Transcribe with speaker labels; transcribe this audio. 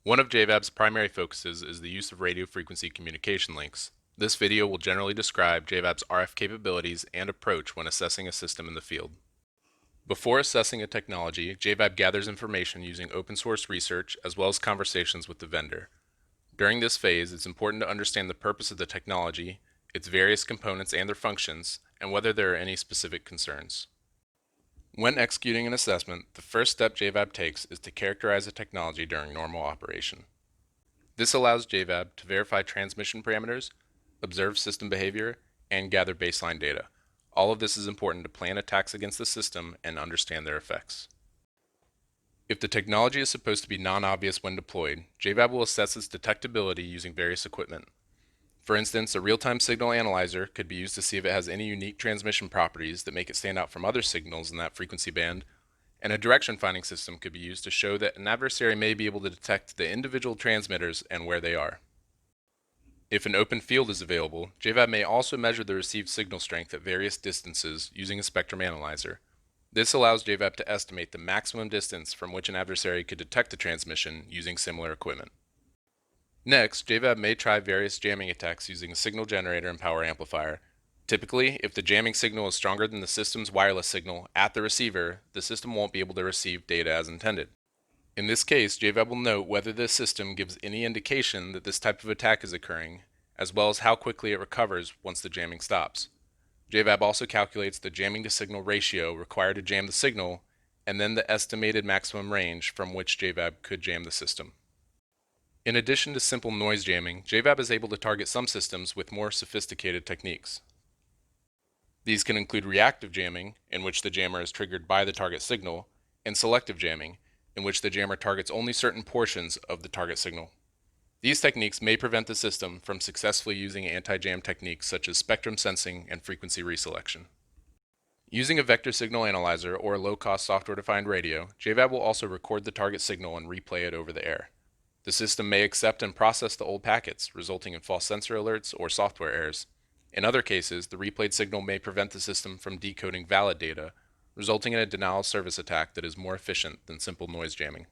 Speaker 1: One of JVAB's primary focuses is the use of radio frequency communication links. This video will generally describe JVAB's RF capabilities and approach when assessing a system in the field. Before assessing a technology, JVAB gathers information using open source research as well as conversations with the vendor. During this phase, it's important to understand the purpose of the technology, its various components and their functions, and whether there are any specific concerns. When executing an assessment, the first step JVAB takes is to characterize a technology during normal operation. This allows JVAB to verify transmission parameters, observe system behavior, and gather baseline data. All of this is important to plan attacks against the system and understand their effects. If the technology is supposed to be non-obvious when deployed, JVAB will assess its detectability using various equipment. For instance, a real-time signal analyzer could be used to see if it has any unique transmission properties that make it stand out from other signals in that frequency band, and a direction finding system could be used to show that an adversary may be able to detect the individual transmitters and where they are. If an open field is available, JVAB may also measure the received signal strength at various distances using a spectrum analyzer. This allows JVAB to estimate the maximum distance from which an adversary could detect a transmission using similar equipment. Next, JVAB may try various jamming attacks using a signal generator and power amplifier. Typically, if the jamming signal is stronger than the system's wireless signal at the receiver, the system won't be able to receive data as intended. In this case, JVAB will note whether the system gives any indication that this type of attack is occurring, as well as how quickly it recovers once the jamming stops. JVAB also calculates the jamming to signal ratio required to jam the signal, and then the estimated maximum range from which JVAB could jam the system. In addition to simple noise jamming, JVAB is able to target some systems with more sophisticated techniques. These can include reactive jamming, in which the jammer is triggered by the target signal, and selective jamming, in which the jammer targets only certain portions of the target signal. These techniques may prevent the system from successfully using anti-jam techniques such as spectrum sensing and frequency reselection. Using a vector signal analyzer or a low-cost software-defined radio, JVAB will also record the target signal and replay it over the air. The system may accept and process the old packets, resulting in false sensor alerts or software errors. In other cases, the replayed signal may prevent the system from decoding valid data, resulting in a denial of service attack that is more efficient than simple noise jamming.